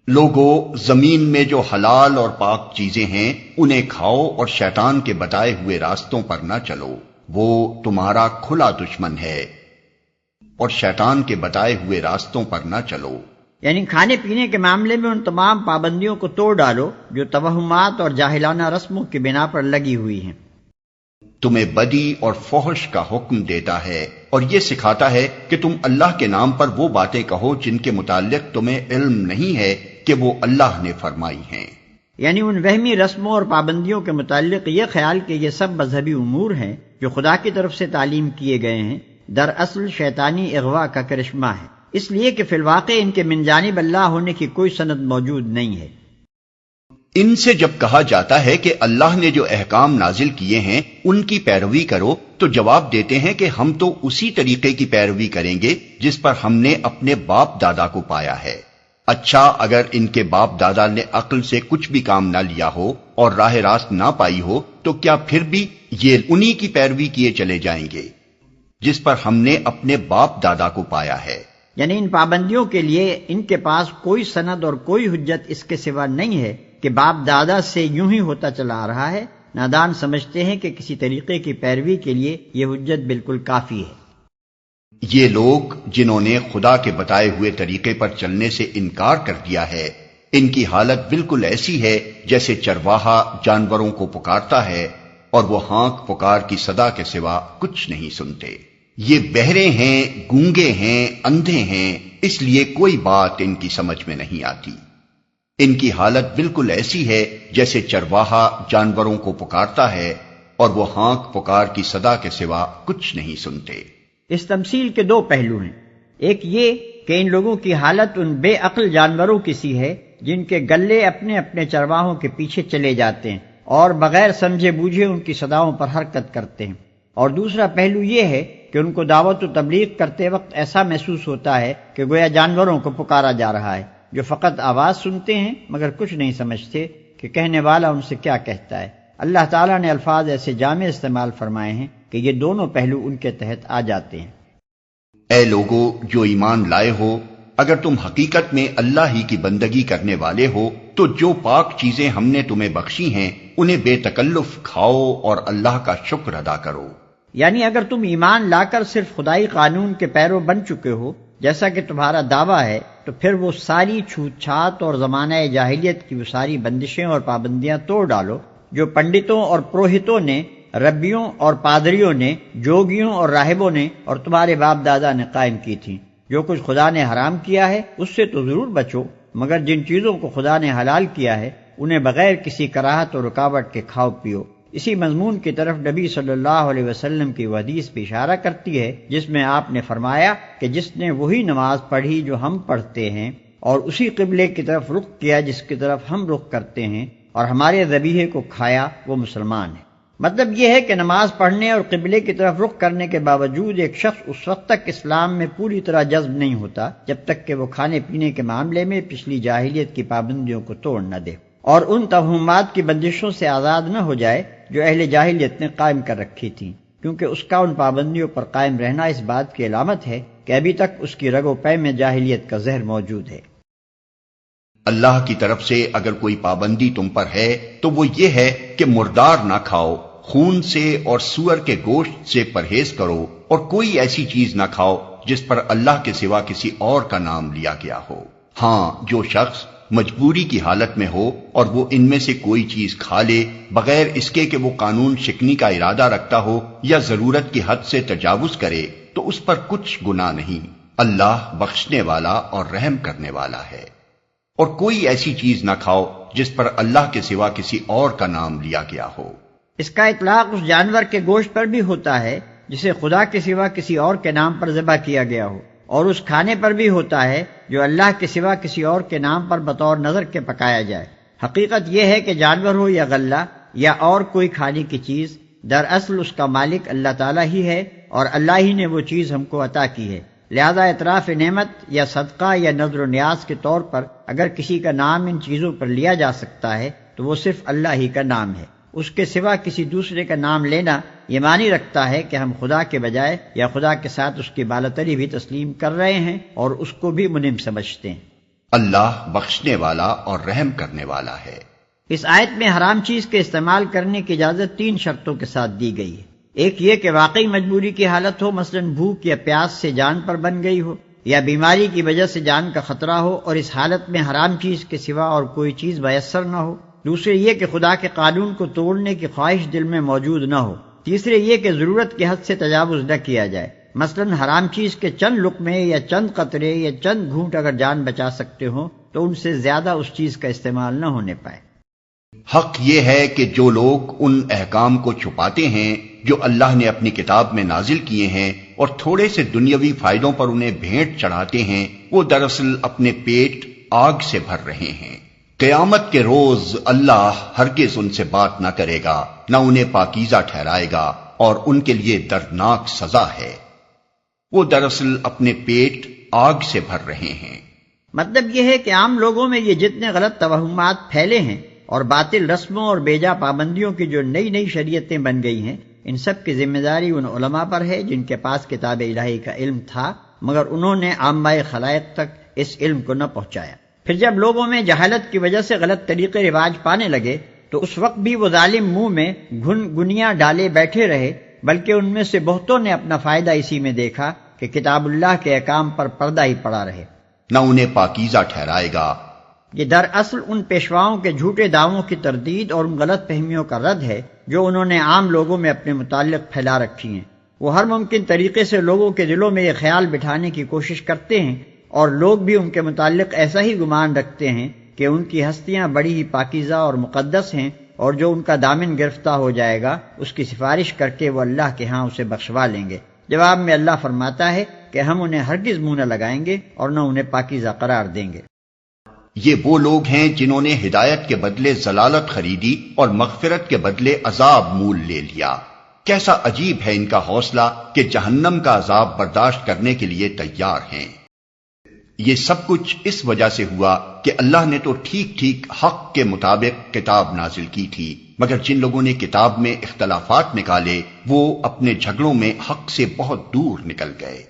لوگو زمین میں جو حلال اور پاک چیزیں ہیں انہیں کھاؤ اور شیطان کے بتائے ہوئے راستوں پر نہ چلو، وہ تمہارا کھلا دشمن ہے، اور شیطان کے بتائے ہوئے راستوں پر نہ چلو۔ یعنی کھانے پینے کے معاملے میں ان تمام پابندیوں کو توڑ ڈالو جو توہمات اور جاہلانہ رسموں کی بنا پر لگی ہوئی ہیں۔ تمہیں بدی اور فحش کا حکم دیتا ہے اور یہ سکھاتا ہے کہ تم اللہ کے نام پر وہ باتیں کہو جن کے متعلق تمہیں علم نہیں ہے کہ وہ اللہ نے فرمائی ہیں۔ یعنی ان وہمی رسموں اور پابندیوں کے متعلق یہ خیال کہ یہ سب مذہبی امور ہیں جو خدا کی طرف سے تعلیم کیے گئے ہیں، دراصل شیطانی اغوا کا کرشمہ ہے، اس لیے کہ فی الواقع ان کے من جانب اللہ ہونے کی کوئی سند موجود نہیں ہے۔ ان سے جب کہا جاتا ہے کہ اللہ نے جو احکام نازل کیے ہیں ان کی پیروی کرو تو جواب دیتے ہیں کہ ہم تو اسی طریقے کی پیروی کریں گے جس پر ہم نے اپنے باپ دادا کو پایا ہے۔ اچھا، اگر ان کے باپ دادا نے عقل سے کچھ بھی کام نہ لیا ہو اور راہ راست نہ پائی ہو تو کیا پھر بھی یہ انہی کی پیروی کیے چلے جائیں گے جس پر ہم نے اپنے باپ دادا کو پایا ہے؟ یعنی ان پابندیوں کے لیے ان کے پاس کوئی سند اور کوئی حجت اس کے سوا نہیں ہے کہ باپ دادا سے یوں ہی ہوتا چلا آ رہا ہے۔ نادان سمجھتے ہیں کہ کسی طریقے کی پیروی کے لیے یہ حجت بالکل کافی ہے۔ یہ لوگ جنہوں نے خدا کے بتائے ہوئے طریقے پر چلنے سے انکار کر دیا ہے، ان کی حالت بالکل ایسی ہے جیسے چرواہا جانوروں کو پکارتا ہے اور وہ ہانک پکار کی صدا کے سوا کچھ نہیں سنتے۔ یہ بہرے ہیں، گونگے ہیں، اندھے ہیں، اس لیے کوئی بات ان کی سمجھ میں نہیں آتی۔ ان کی حالت بالکل ایسی ہے جیسے چرواہا جانوروں کو پکارتا ہے اور وہ ہانک پکار کی صدا کے سوا کچھ نہیں سنتے۔ اس تمثیل کے دو پہلو ہیں، ایک یہ کہ ان لوگوں کی حالت ان بے عقل جانوروں کی سی ہے جن کے گلے اپنے اپنے چرواہوں کے پیچھے چلے جاتے ہیں اور بغیر سمجھے بوجھے ان کی صداؤں پر حرکت کرتے ہیں، اور دوسرا پہلو یہ ہے کہ ان کو دعوت و تبلیغ کرتے وقت ایسا محسوس ہوتا ہے کہ گویا جانوروں کو پکارا جا رہا ہے، جو فقط آواز سنتے ہیں مگر کچھ نہیں سمجھتے کہ کہنے والا ان سے کیا کہتا ہے۔ اللہ تعالیٰ نے الفاظ ایسے جامع استعمال فرمائے ہیں کہ یہ دونوں پہلو ان کے تحت آ جاتے ہیں۔ اے لوگو جو ایمان لائے ہو، اگر تم حقیقت میں اللہ ہی کی بندگی کرنے والے ہو تو جو پاک چیزیں ہم نے تمہیں بخشی ہیں انہیں بے تکلف کھاؤ اور اللہ کا شکر ادا کرو۔ یعنی اگر تم ایمان لا کر صرف خدائی قانون کے پیرو بن چکے ہو جیسا کہ تمہارا دعویٰ ہے تو پھر وہ ساری چھوت چھات اور زمانہ جاہلیت کی وہ ساری بندشیں اور پابندیاں توڑ ڈالو جو پنڈتوں اور پروہتوں نے، ربیوں اور پادریوں نے، جوگیوں اور راہبوں نے اور تمہارے باپ دادا نے قائم کی تھیں۔ جو کچھ خدا نے حرام کیا ہے اس سے تو ضرور بچو، مگر جن چیزوں کو خدا نے حلال کیا ہے انہیں بغیر کسی کراہت اور رکاوٹ کے کھاؤ پیو۔ اسی مضمون کی طرف نبی صلی اللہ علیہ وسلم کی وہ حدیث بھی اشارہ کرتی ہے جس میں آپ نے فرمایا کہ جس نے وہی نماز پڑھی جو ہم پڑھتے ہیں اور اسی قبلے کی طرف رخ کیا جس کی طرف ہم رخ کرتے ہیں اور ہمارے ذبیحے کو کھایا، وہ مسلمان ہے۔ مطلب یہ ہے کہ نماز پڑھنے اور قبلے کی طرف رخ کرنے کے باوجود ایک شخص اس وقت تک اسلام میں پوری طرح جذب نہیں ہوتا جب تک کہ وہ کھانے پینے کے معاملے میں پچھلی جاہلیت کی پابندیوں کو توڑ نہ دے اور ان توہمات کی بندشوں سے آزاد نہ ہو جائے جو اہل جاہلیت نے قائم کر رکھی تھی، کیونکہ اس کا ان پابندیوں پر قائم رہنا اس بات کی علامت ہے کہ ابھی تک اس کی رگ و پے میں جاہلیت کا زہر موجود ہے۔ اللہ کی طرف سے اگر کوئی پابندی تم پر ہے تو وہ یہ ہے کہ مردار نہ کھاؤ، خون سے اور سور کے گوشت سے پرہیز کرو، اور کوئی ایسی چیز نہ کھاؤ جس پر اللہ کے سوا کسی اور کا نام لیا گیا ہو۔ ہاں، جو شخص مجبوری کی حالت میں ہو اور وہ ان میں سے کوئی چیز کھا لے بغیر اس کے کہ وہ قانون شکنی کا ارادہ رکھتا ہو یا ضرورت کی حد سے تجاوز کرے تو اس پر کچھ گناہ نہیں، اللہ بخشنے والا اور رحم کرنے والا ہے۔ اور کوئی ایسی چیز نہ کھاؤ جس پر اللہ کے سوا کسی اور کا نام لیا گیا ہو۔ اس کا اطلاق اس جانور کے گوشت پر بھی ہوتا ہے جسے خدا کے سوا کسی اور کے نام پر ذبح کیا گیا ہو، اور اس کھانے پر بھی ہوتا ہے جو اللہ کے سوا کسی اور کے نام پر بطور نظر کے پکایا جائے۔ حقیقت یہ ہے کہ جانور ہو یا غلہ یا اور کوئی کھانے کی چیز، دراصل اس کا مالک اللہ تعالیٰ ہی ہے اور اللہ ہی نے وہ چیز ہم کو عطا کی ہے، لہذا اعتراف نعمت یا صدقہ یا نذر و نیاز کے طور پر اگر کسی کا نام ان چیزوں پر لیا جا سکتا ہے تو وہ صرف اللہ ہی کا نام ہے۔ اس کے سوا کسی دوسرے کا نام لینا یہ معنی رکھتا ہے کہ ہم خدا کے بجائے یا خدا کے ساتھ اس کی بالاتری بھی تسلیم کر رہے ہیں اور اس کو بھی منعم سمجھتے ہیں۔ اللہ بخشنے والا اور رحم کرنے والا ہے۔ اس آیت میں حرام چیز کے استعمال کرنے کی اجازت 3 شرطوں کے ساتھ دی گئی ہے۔ ایک یہ کہ واقعی مجبوری کی حالت ہو، مثلا بھوک یا پیاس سے جان پر بن گئی ہو، یا بیماری کی وجہ سے جان کا خطرہ ہو، اور اس حالت میں حرام چیز کے سوا اور کوئی چیز میسر نہ ہو۔ دوسرے یہ کہ خدا کے قانون کو توڑنے کی خواہش دل میں موجود نہ ہو۔ تیسرے یہ کہ ضرورت کے حد سے تجاوز نہ کیا جائے، مثلا حرام چیز کے چند لقمے یا چند قطرے یا چند گھونٹ اگر جان بچا سکتے ہوں تو ان سے زیادہ اس چیز کا استعمال نہ ہونے پائے۔ حق یہ ہے کہ جو لوگ ان احکام کو چھپاتے ہیں جو اللہ نے اپنی کتاب میں نازل کیے ہیں اور تھوڑے سے دنیاوی فائدوں پر انہیں بھیٹ چڑھاتے ہیں، وہ دراصل اپنے پیٹ آگ سے بھر رہے ہیں۔ قیامت کے روز اللہ ہرگز ان سے بات نہ کرے گا، نہ انہیں پاکیزہ ٹھہرائے گا، اور ان کے لیے دردناک سزا ہے۔ وہ دراصل اپنے پیٹ آگ سے بھر رہے ہیں۔ مطلب یہ ہے کہ عام لوگوں میں یہ جتنے غلط توہمات پھیلے ہیں اور باطل رسموں اور بیجا پابندیوں کی جو نئی نئی شریعتیں بن گئی ہیں، ان سب کی ذمہ داری ان علماء پر ہے جن کے پاس کتاب الہی کا علم تھا، مگر انہوں نے عامہ خلائق تک اس علم کو نہ پہنچایا۔ پھر جب لوگوں میں جہالت کی وجہ سے غلط طریقے رواج پانے لگے تو اس وقت بھی وہ ظالم منہ میں گنیاں ڈالے بیٹھے رہے، بلکہ ان میں سے بہتوں نے اپنا فائدہ اسی میں دیکھا کہ کتاب اللہ کے احکام پر پردہ ہی پڑا رہے۔ نہ انہیں پاکیزہ ٹھہرائے گا۔ یہ دراصل ان پیشواؤں کے جھوٹے دعووں کی تردید اور ان غلط فہمیوں کا رد ہے جو انہوں نے عام لوگوں میں اپنے متعلق پھیلا رکھی ہیں۔ وہ ہر ممکن طریقے سے لوگوں کے دلوں میں یہ خیال بٹھانے کی کوشش کرتے ہیں، اور لوگ بھی ان کے متعلق ایسا ہی گمان رکھتے ہیں کہ ان کی ہستیاں بڑی ہی پاکیزہ اور مقدس ہیں، اور جو ان کا دامن گرفتہ ہو جائے گا اس کی سفارش کر کے وہ اللہ کے ہاں اسے بخشوا لیں گے۔ جواب میں اللہ فرماتا ہے کہ ہم انہیں ہرگز منہ نہ لگائیں گے اور نہ انہیں پاکیزہ قرار دیں گے۔ یہ وہ لوگ ہیں جنہوں نے ہدایت کے بدلے ضلالت خریدی اور مغفرت کے بدلے عذاب مول لے لیا۔ کیسا عجیب ہے ان کا حوصلہ کہ جہنم کا عذاب برداشت کرنے کے لیے تیار ہیں۔ یہ سب کچھ اس وجہ سے ہوا کہ اللہ نے تو ٹھیک ٹھیک حق کے مطابق کتاب نازل کی تھی، مگر جن لوگوں نے کتاب میں اختلافات نکالے وہ اپنے جھگڑوں میں حق سے بہت دور نکل گئے۔